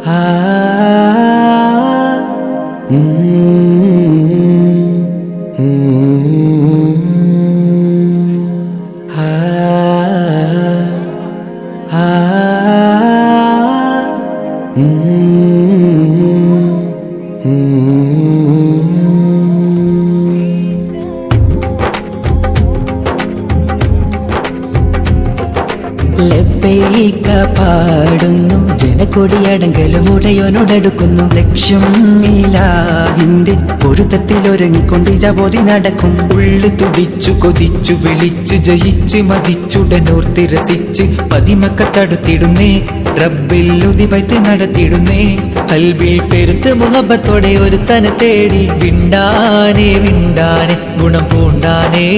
ആ ലബ്ബൈക പാടുന്നു ജനക്കൊടിയടങ്കലും ഉടയോനോടടുക്കുന്നു. ലക്ഷ്യം ഇലാഹിന്റെ പൊരുത്തത്തിലൊരുങ്ങിക്കൊണ്ട് ജപോതി നടക്കും. ഉള്ളു തുടിച്ചു കൊതിച്ചു വിളിച്ചു ജയിച്ച് മതിച്ചുടനോർത്തി രസിച്ച് പതിമക്കത്തടുത്തിടുന്നേ റബ്ബിൽ ഉദിപൈത്ത് നടത്തിടുന്നേ. കൽബിൽ പെരുത്ത് മുഹബത്തോടെ ഒരു തന തേടി വിണ്ടാനെ വിണ്ടാനെ ഗുണം പൂണ്ടാനേ.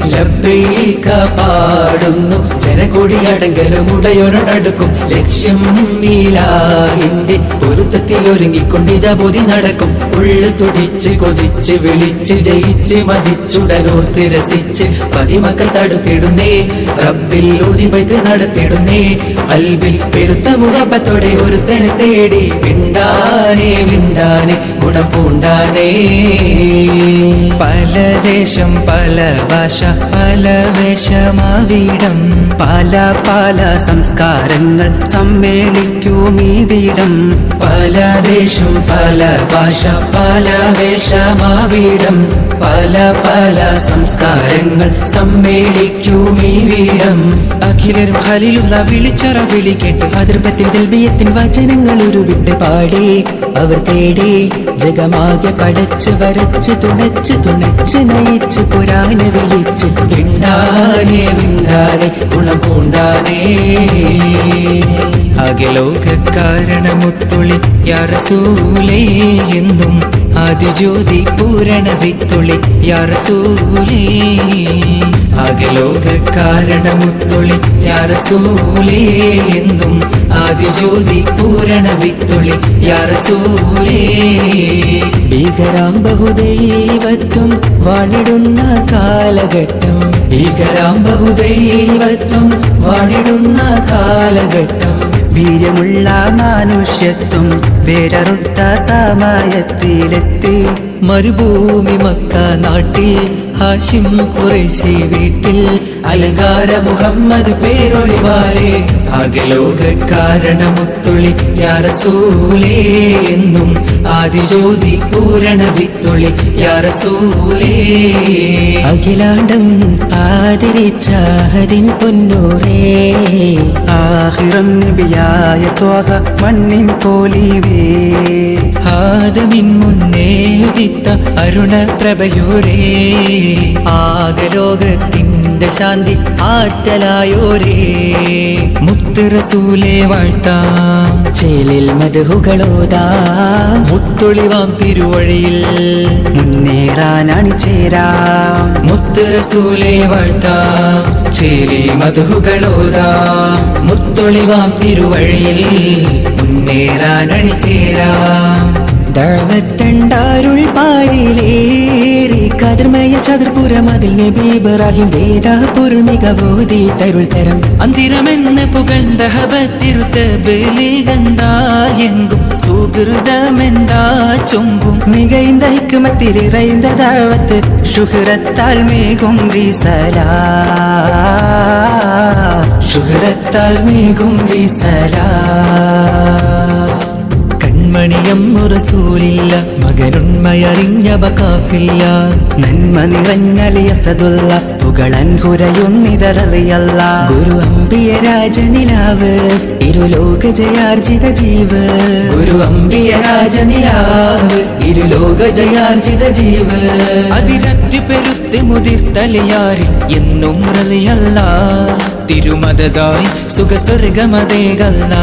ലബ്ബൈക പാടുന്നു ജനകൊടിയടങ്കലും ഉടയോനോടടുക്കും. ലക്ഷ്യം ഇലാഹിന്റെ പൊരുത്തത്തിലൊരുങ്ങിക്കൊണ്ട് ജപോതി നടക്കും. ഉള്ളു തുടിച്ച് കൊതിച്ച് വിളിച്ച് ജയിച്ച് മതിച്ചുടനോർത്ത് രസിച്ച് പതിമക്കത്തടുത്തിടുന്നേ റബ്ബിൽ ഉദിപൈത്ത് നടത്തിടുന്നേ. കൽബിൽ പെരുത്ത മുഹബത്തോടെ ഒരു തന തേടി വിണ്ടാനെ വിണ്ടാനെ ഗുണം പൂണ്ടാനേ. പല ദേശം പല ഭാഷ പല വേഷമാവിടം. പല പല സംസ്കാരങ്ങൾ സമ്മേളിക്കും ഈ വീടം. പല ദേശം പല ഭാഷ പല വേഷമാവിടം. പല പല സംസ്കാരങ്ങൾ സമ്മേളിക്കും ഈ വീടം. അഖിലരും ഖലീലുള്ള വിളിച്ചറ വിളി കേട്ട് അതിർപ്പത്തിൽ തൽബിയത്തിൻ വചനങ്ങൾ ഉരുവിട്ട് പാടി അവർ തേടി ജഗമാകെ പടച്ച് വരച്ച് തുണച്ച് തുണച്ച് നയിച്ച് പുരാന വിളിച്ച് വിണ്ടാനെ വിണ്ടാനെ ഗുണം പൂണ്ടാനേ. അഖിലോകകാരണമുത്തുളി യാ റസൂലേ എന്നും ആദിജ്യോതി പൂരണ വിത്തുളി യാ റസൂലേ. അഖിലോകകാരണമുത്തുളി യാ റസൂലേ എന്നും ആദിജ്യോതി പൂരണ വിത്തുളി യാ റസൂലേ. ഭീകരാം ബഹുദൈവത്വം വാണിടുന്ന കാലഘട്ടം. ഭീകരാം ബഹുദൈവത്വം വാണിടുന്ന കാലഘട്ടം. വീര്യമുള്ള മനുഷ്യത്വം വേരറുത്ത സമയത്തിലെത്തി. മരുഭൂമി മക്ക നാട്ടിൽ ഹാഷിം ഖുറൈശി വീട്ടിൽ അലങ്കാര മുഹമ്മദ് പേരൊളിവാലേ. അഖിലോകകാരണമുത്തുളി യാ റസൂലേ എന്നും ആദിജ്യോതി പൂരണ വിത്തുളി യാ റസൂലേ. അഖിലാണ്ടം ആദരിച്ച ഹദിൻ പൊന്നൂറേ. ആഖിറം നബിയായ ത്വാഹ മണ്ണിൻ പോലിവേ. ആദമിൻ മുന്നേ ഉദിത്ത അരുണ പ്രഭയോരേ. ആകലോകത്തിന്റെ ശാന്തി ആറ്റലായോരേ. മുത്ത് റസൂലേ വാഴ്ത്താം ചേലിൽ മദ്ഹുകളോതാം. മുത്തൊളിവാം തിരുവഴിയിൽ മുന്നേറാനണിചേരാം. മുത്ത് റസൂലേ വാഴ്ത്താം ചേലിൽ മദ്ഹുകളോതാം. മുത്തൊളിവാം തിരുവഴിയിൽ മുന്നേറാനണിചേരാം. ദഅവത്തണ്ടാരുൾ പാരിലേറി കതിർമയ ചതുർപുരം അതിൽ നബി ഇബ്രാഹിം വേദ പൊരുൾ മികവോതി തരുൾ തരം. അന്തിരമെന്ന് പുകഴ്ന്ന ഹബത്തിരുത്ത് ബലികന്താ എങ്കും സുഹൃതമെന്താ ചൊങ്കും. മികൈந்த ഹിക്മത്തിൽ ഇറൈந்த ദഅവത്ത് ശുഹ്റത്താൽ മേഘും റിസലാ. ശുഹ്റത്താൽ മേഘും റിസലാ. കൺമണിയം റസൂലില്ല മകനുണ്മയറിഞ്ഞ ബകാഫില്ല. നന്മ നിറഞ്ഞലിയസദുള്ള പുകളൻ ഹുരയുന്നിതറിയല്ല. ഗുരു അമ്പിയ രാജനിലാവ് ഇരുലോക ജയാർജിത ജീവ്. ഗുരു അമ്പിയ രാജനിലാവ് ഇരുലോക ജയാർജിത ജീവ്. അതിരറ്റ് പെരുത്ത് മുതിർത്തലയാരിൽ എന്നും റളിയല്ല. തിരുമദതായി സുഖസ്വർഗമതേകല്ല.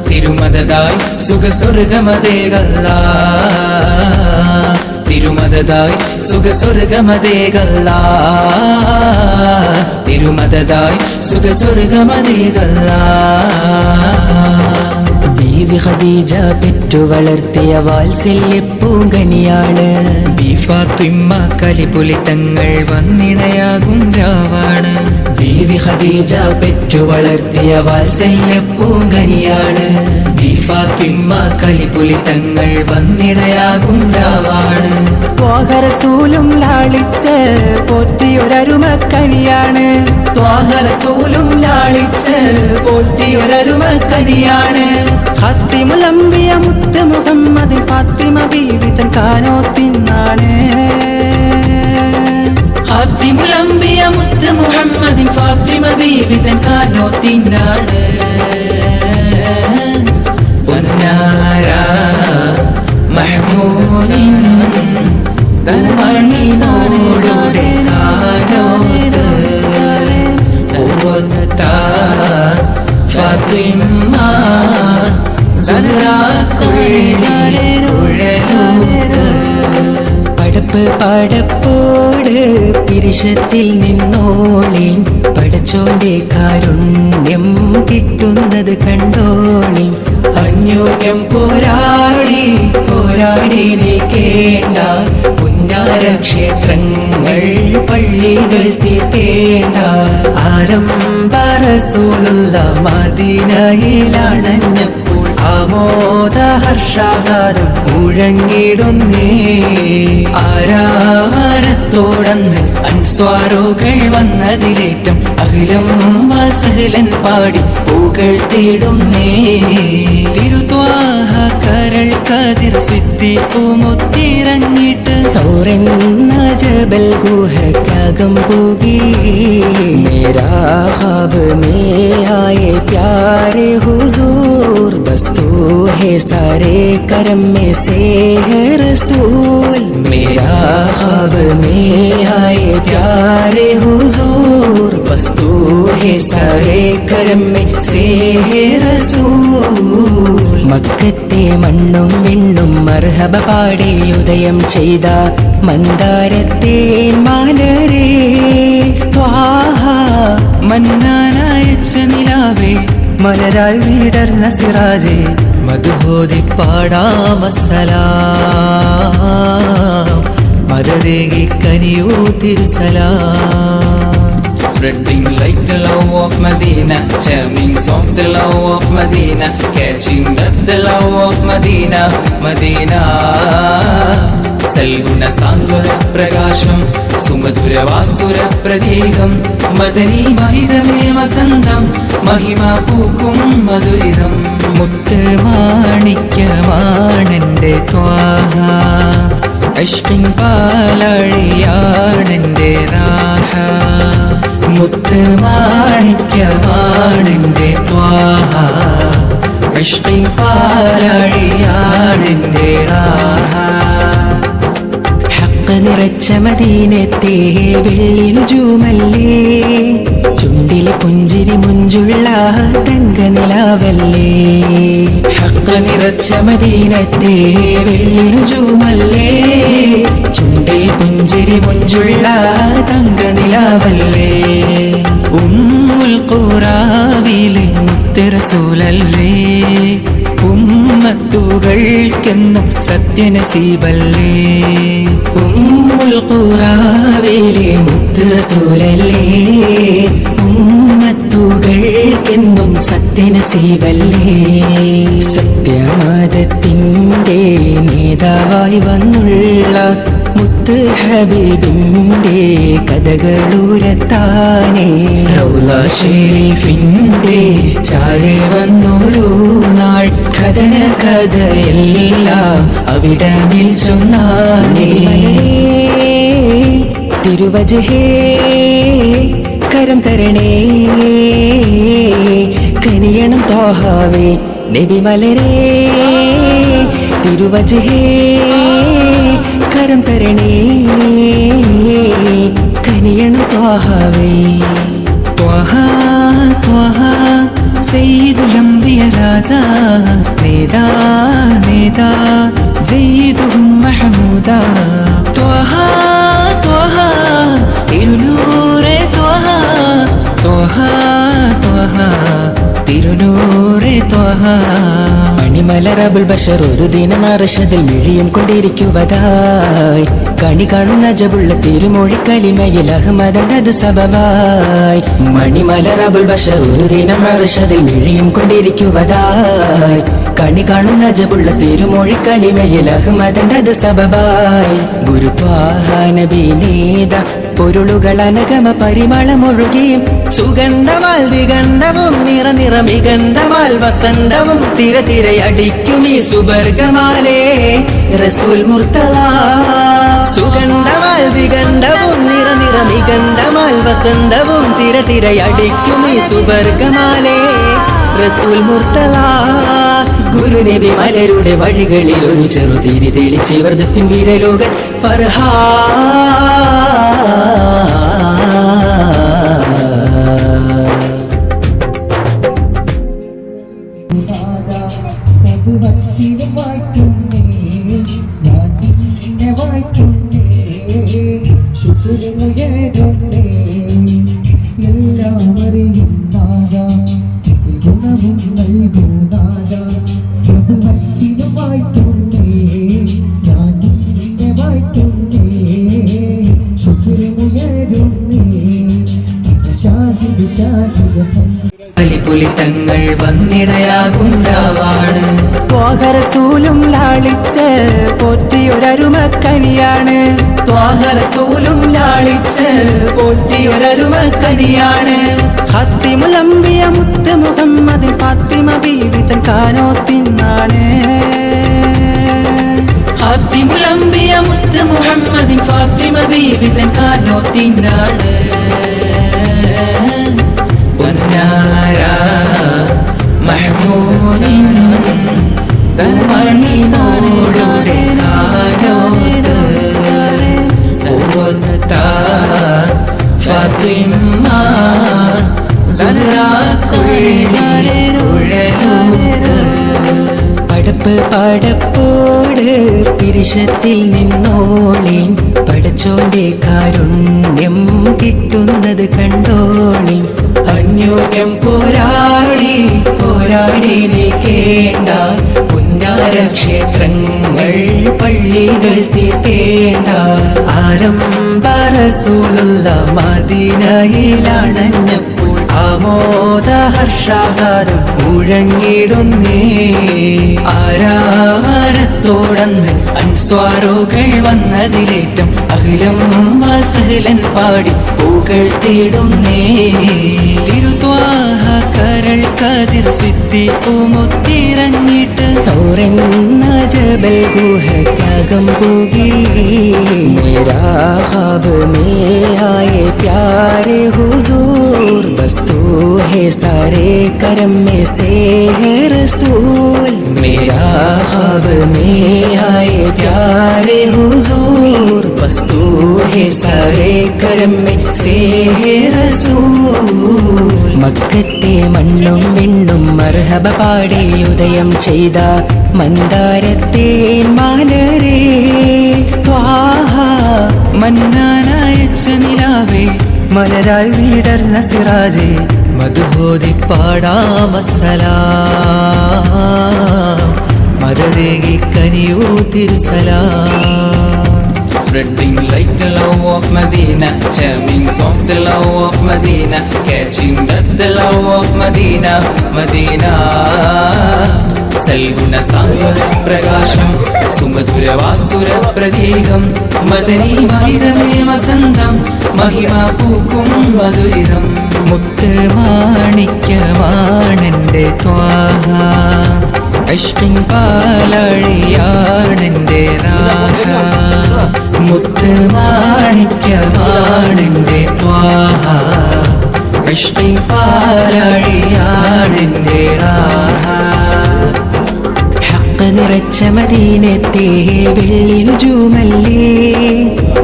തിരുമദതായി സുഖസ്വർഗമതേകല്ല. തിരുമദതായി സുഖസ്വർഗമതേകല്ല. തിരുമദതായി സുഖസ്വർഗമതേകല്ല. ബീവി ഖദീജ പെറ്റു വളർത്തിയ വാത്സല്യ പൂങ്കനിയാണ്. ബീഫാത്തിമ്മ കലിപുലിത്തങ്ങൾ വന്നിണയാകും രാവാണ്. ബീവി ഖദീജ പെറ്റു വളർത്തിയ വാത്സല്യ പൂങ്കനിയാണ്. ബി ഫാത്തിമ കലിപുലി തങ്ങൾ വന്നിടയാകും രാവാണ്. ത്വാഹ റസൂലും ലാളിച്ച് പോറ്റിയൊരരുമക്കനിയാണ്. ത്വാഹ റസൂലും ലാളിച്ച് പോറ്റിയൊരരുമക്കനിയാണ്. ഖാത്തിമുൽ അംബിയ മുത്ത് മുഹമ്മദ് ഫാത്തിമ ബീവി തൻ കാനോത്തിന്നാണ്. ഖാത്തിമുൽ അംബിയ മുത്ത് മുഹമ്മദ് ഫാത്തിമ ബീവി തൻ കാനോത്തിനാണ്. പൊന്നാര മഹ്മൂദിൻ തന്മണിനോടുടെ കാനോത്ത് പൂവൊത്ത ഫാത്തിമ സുഹ്റാക്കുഴലൂത്ത്. പടപ്പ് പടപ്പോട് പിരിശത്തിൽ നിന്നോളി പടച്ചോന്റെ കാരുണ്യം കിട്ടുന്നത് കണ്ടോളി. അന്യോന്യം പോരാടി പോരാടി നിൽക്കേണ്ട പുന്നാര ക്ഷേത്രങ്ങൾ പള്ളികൾ തീർക്കേണ്ട. ആരംഭ റസൂലുള്ള മദീനയിലണഞ്ഞപ്പോൾ ആമോദ ഹർഷാദം മുഴങ്ങിടുന്നേ. ആരാമരത്തോടന്ന് അൻസ്വാറുകൾ വന്നതിലേറ്റം അഖിലം വസഹലൻ പാടി പൂകൾ തേടുന്നേ. തിരുത്വാഹ കരൾ കതിർ സിദ്ദീഖുമുത്തിറങ്ങിട്ട് സൗറെന്ന ജബൽ ഗുഹക്കകം പോകി. മേരാ ഖ്വാബ് മേ ആയേ പ്യാരെ ഹുസൂർ ബസ് तू है सारे करम में से है रसूल. मेरा ख्वाब में आए प्यारे हुजूर बस तू है सारे करम में से है रसूल. മക്കത്തെ മണ്ണും വിണ്ണും മർഹബ പാടി ഉദയം ചെയ്ത മന്ദാരത്തെ മാലരേ ത്വാഹ. മന്നാനായച്ച നിലാവേ മലരായി വിടർന്ന സിറാജേ മധുഹോതി പാടാമസലാം മദദേകി കനിയൂ തിരുസലാം. Spreading like the love of Medina, charming songs the love of Medina, catching up the love of Medina, Medina. സൽഗുണ സാന്ത്വന പ്രകാശം സുമധുര വാസുര പ്രതീകം മദനി മഹിതമേ വസന്തം മഹിമ പൂക്കും മധുരിതം. മുത്ത് മാണിക്യമാണെന്റെ ത്വാഹ ഇഷ്കിൻ പാലഴിയാണെന്റെ റാഹ. മുത്ത് മാണിക്യമാണെന്റെ ത്വാഹ ഇഷ്കിൻ പാലഴിയാണെന്റെ റാഹ. നിറച്ച മദീനത്തെ വെള്ളിനു ജൂമല്ലേ ചുണ്ടിലെ പുഞ്ചിരി മുഞ്ചുള്ള തങ്ക നിലാവല്ലേ. ഹക്ക നിറച്ച മദീനത്തെ വെള്ളിനു ജൂമല്ലേ ചുണ്ടിൽ പുഞ്ചിരി മുഞ്ചുള്ള തങ്ക നിലാവല്ലേ. ഉമ്മുൽ ഖുറാവിലെ മുത്ത് റസൂലല്ലേ ഉമ്മത്തുകൾക്കെന്നും സത്യനസീബല്ലേ. ഉമ്മുൽ ഖുറാവിലെ മുത്ത് റസൂലല്ലേ ഉമ്മത്തുകൾക്കെന്നും സത്യനസീബല്ലേ. സത്യമതത്തിൻ്റെ നേതാവായി വന്നുള്ള മുത്ത് ഹബീബിൻ്റെ കഥകളൂരത്താനേ റൗള ഷരീഫിൻ്റെ ചാരെ വന്നൊരു നാൾ കഥന കഥയെല്ലാം അവിടമിൽ ചൊന്നാനേ. തിരുവജഹേ കരം തരണേ കനിയണം ത്വാഹാവേ നബി മലരേ. തിരുവജഹേ കരം തരണേ കനിയണം ത്വാഹാവേ. ത്വഹ ത്വഹ സയ്യിദുൽ അംബിയ രാജാ നേതാ നേതാ സയ്യിദുഹും മഹമൂദ. ത്വഹ ത്വഹ തിരുനൂറേ ത്വഹ ത്വഹ ത്വഹ തിരുനൂറേ ത്വഹ. മണിമലറബുൽ ബഷർ ഒരു ദിനം അർശദിൽ മിഴിയും കൊണ്ടിരിക്കുവതായി കണി കാണുന്ന ജബുള്ള തിരുമൊഴി കലിമയിൽ അഹമ്മദത് സബബായി മണിമലറബുൽ ബഷർ ഒരു ദിനം അർശദിൽ മിഴിയും കൊണ്ടിരിക്കുവതായി കണി കാണുന്ന ജബുള്ള തിരുമൊഴി കലിമയിൽ അഹമ്മദത് സബബായി ഗുരുത്വാഹ നബി നേത പൊരുളുകൾ അനഗമ പരിമളമൊഴുകിയും സുഗന്ധമാൽ ദിഗന്ധവും നിറമികന്ധമാൽ വസന്തവും തിരതിരയടിക്കും ഈ സുബർഗമാലേ റസൂൽ മുർത്തല സുഗന്ധമാൽ ദിഗന്ധവും നിറമികന്ധമാൽ വസന്തവും തിരതിരയടിക്കും ഈ സുബർഗമാലേ റസൂൽ മുർത്തല ഗുരുനബി മലരുടെ വഴികളിൽ ഒരു ചെറുതിരി തെളിച്ചിവർ ദഫിൻ വിരലുകൾ ഫർഹാ എല്ലാവരെയും ഗുണവും നൽകുന്നാക സർവത്തിലും വായിക്കുന്നേ ഞാൻ നിന്നെ വായിക്കുന്നേ ശുക്രമുയരുന്നേ ഷാഹിദ് ഷാഹിദ് തങ്ങൾ വന്നിടയാകുണ്ടാവാണ് ത്വാഹരസൂലും ലാളിച്ച് പോറ്റിയൊരരുമക്കനിയാണ് ത്വാഹരസൂലും ലാളിച്ച് പോറ്റിയൊരരുമക്കനിയാണ് ഖാത്തിമുൽ അംബിയ മുത്ത് മുഹമ്മദ് ഫാത്തിമ ബീവി തൻ കാനോത്തിനാണ് ഖാത്തിമുൽ അംബിയ മുത്ത് മുഹമ്മദ് ഫാത്തിമ ബീവി തൻ കാനോത്തിനാണ് പൊന്നാര മഹ്മൂദിൻ തൻമണി നോടുടെ കാനോത്ത് പൂവത്താ ഫാത്തിമ സുഹ്റാ കുഴലൂത്ത് പടപ്പ് പടപ്പോട് പിരിശത്തിൽ നിന്നോളി പടച്ചോന്റെ കാരുണ്യം കിട്ടുന്നത് കണ്ടോളി അന്യോന്യം പോരാടി നിൽക്കേണ്ട പുന്നാര ക്ഷേത്രങ്ങൾ പള്ളികൾ തീർക്കേണ്ട ആരംഭ റസൂലുള്ള മദീനയിലണഞ്ഞപ്പോൾ ആമോദ ഹർഷാഹാരം മുഴങ്ങിടുന്നേ ആരാമരത്തോടന്ന് അൻസ്വാറുകൾ വന്നതിലേറ്റം അഖിലം വസഹലൻ പാടി പൂകൾ തേടുന്നേ തിരുത്വാഹ കരൾ കതിർ സിദ്ധിക്കുമുത്തിറങ്ങിട്ട് സൗരന്ന ജബൽ ഗുഹത്യാഗം പോകി മേരാ ഖാബ് മേ ആയേ പ്യാരെ ഹുസൂർ ബസ് तू है सारे करम में से है रसूल मेरा ख्वाब में आए प्यारे हुजूर बस तू है सारे करम में से है रसूल മക്കത്തെ മണ്ണും വിണ്ണും മർഹബ പാടി ഉദയം ചെയ്ത മന്ദാരത്തെ മാലരേ ത്വാഹ മന്നാനായച്ച നിലാവേ മലരായി വീടർന്ന സിറാജേ മധുബോധി പാടാമസലാം മദദേകി കനിയൂ തിരുസലാം Spreading like the love of Medina, jamming songs the love of Medina, catching up the love of Medina, Medina. സൽഗുണ സാന്ത്വന പ്രകാശം സുമധുരവാസുര പ്രതീകം മദനി മഹിതമേ വസന്തം മഹിമ പൂക്കും മധുരിതം മുത്ത് മാണിക്യമാണെന്റെ ത്വാഹ അഷ്കിൻ പാലഴിയാണെന്റെ രാഹ മുത്ത് മാണിക്യമാണെന്റെ ത്വാഹ അഷ്കിൻ പാലഴിയാണെന്റെ രാഹ നിറച്ച മദീനത്തെ വെള്ളിനുജൂമല്ലേ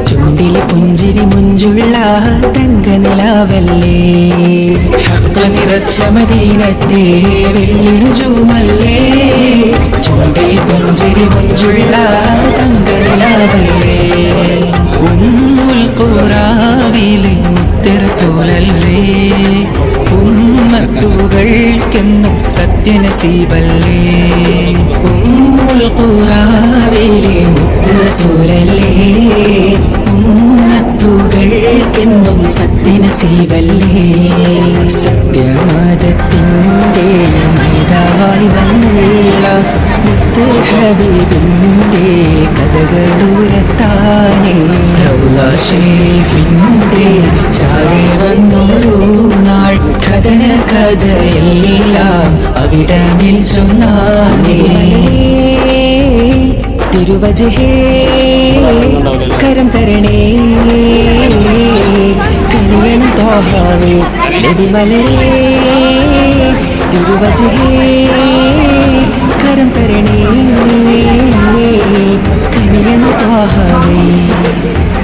ചുണ്ടിൽ പുഞ്ചിരി മുഞ്ചുള്ള തങ്ക നിലാവല്ലേ ഹക്ക നിറച്ച മദീനത്തെ വെള്ളിനുജൂമല്ലേ ചുണ്ടിൽ പുഞ്ചിരി മുഞ്ചുള്ള തങ്ക നിലാവല്ലേ ഉമ്മുൽ ഖുറാവിലെ മുത്ത് റസൂലല്ലേ ഉമ്മത്തുകൾക്കെന്നും സത്യനസീബല്ലേ ഉമ്മുൽ ഖുറാവിലെ മുത്ത് റസൂലല്ലേ ഉമ്മത്തുകൾക്കെന്നും സത്യനസീബല്ലേ സത്യമതത്തിൻ്റെ നേതാവായി വന്നുള്ള മുത്ത് ഹബീബിൻ്റെ കഥകളൂരത്താനേ റൗള ഷരീഫിൻ്റെ ചാരി വന്നൊരു നാൾ കഥന കഥയെല്ലാം അവിടമിൽ ചൊന്നാനേ തിരുവജഹേ കരം തരണേ കനിയണം തോഹാവേ നബി മലരേ തിരുവജഹേ കരം തരണേ കനിയണം തോഹാവേ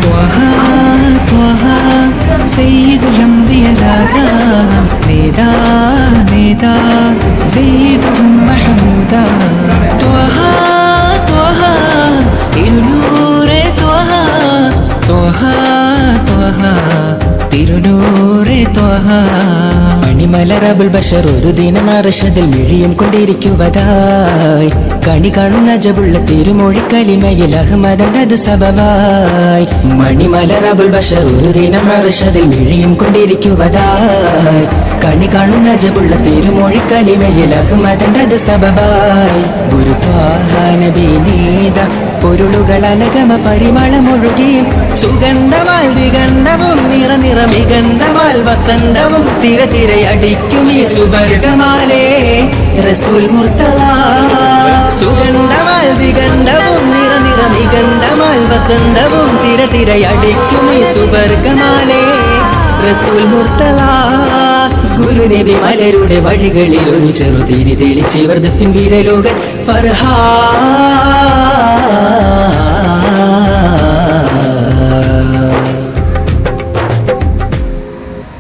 ത്വഹ ത്വഹ സയ്യിദുൽ അംബിയ രാജാ നേതാ നേതാ സയ്യിദുൽ മഹമൂദ ത്വഹ ത്വഹ തിരുനൂറെ ത്വഹ ത്വഹ ത്വഹ തിരുനൂറെ ത്വഹ മണിമലറബുൽ ബഷർ ഒരു ദിനം അർശദിൽ മിഴിയും കൊണ്ടിരിക്കുവതായി കണി കാണുന്ന ജബുള്ള തിരുമൊഴി കലിമയിൽ അഹ്മദത് സബബായി മണിമലറബുൽ ബഷർ ഒരു ദിനം അർശദിൽ മിഴിയും കൊണ്ടിരിക്കുവതായി കണി കാണുന്ന ജബുള്ള തിരുമൊഴി കലിമയിൽ അഹ്മദത് സബബായി ഗുരുത്വാഹ നബി നീത പൊരുളുകൾ അനഗമ പരിമളമൊഴുകി സുഗന്ധവാൽ ദിഗന്ധവും നിറമികന്ധവാൽ വസന്തവും തിരതിരയടിക്കും ഈ സുവർഗമാലേ റസൂൽ മുർത്തല സുഗന്ധവാൽ ദിഗന്ധവും നിറമികന്ധവാൽ വസന്തവും തിരതിരയടിക്കും ഈ സുവർഗമാലേ റസൂൽ മുർത്തല ഗുരുനബി മലരുടെ വഴികളിൽ ഒരു ചെറുതിരി തെളിച്ചിവർ ദഫിൻ വീരലോകൻ ഫർഹാ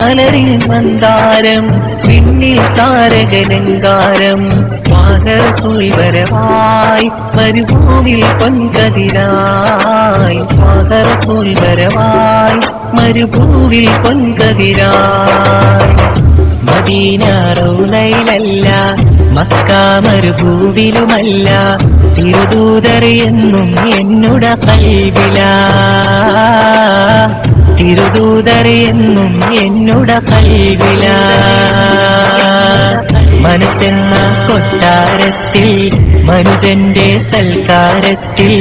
അലറിൽ മന്ദാരം പിന്നിൽ താരകലങ്കാരം പാദറസൂൽ വരവായി മരുഭൂവിൽ പൊൻകതിരായി പാദറസൂൽ വരവായി മരുഭൂവിൽ പൊൻകതിരായി മദീന റൗലയിലല്ല മക്ക മരുഭൂവിലുമല്ല തിരുദൂതർ എന്നും എന്നുട കൽബിലാ തിരുദൂതർ എന്നും എന്നുട കൽബിലാ മനസ്സെന്ന കൊട്ടാരത്തിൽ മനുജന്റെ സൽക്കാരത്തിൽ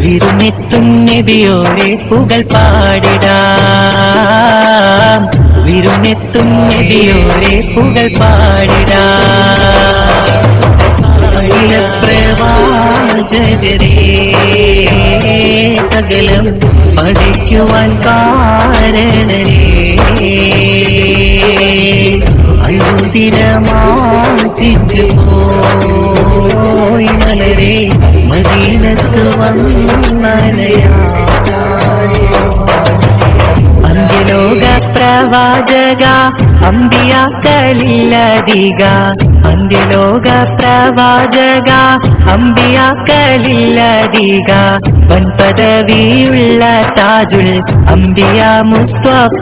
വിരുന്നെത്തും നബിയോരെ പുകൾ പാടിടാം വിരുന്നെത്തും നബിയോരെ പുകൾ പാടിടാം പ്രവാചകരേ സകലം പഠിക്കുവാൻ കാരണരേ അഴുതിരമാശിച്ചു പോയി മലരെ മദീനത്ത് വന്നലയാ അന്ത്യലോക പ്രവാചക അമ്പിയാക്കളില്ലധിക അന്ത്യലോക പ്രവാചക അമ്പിയാക്കളില്ലധിക വൻപദവിയുള്ള താജുൽ അമ്പിയ മുസ്തഫ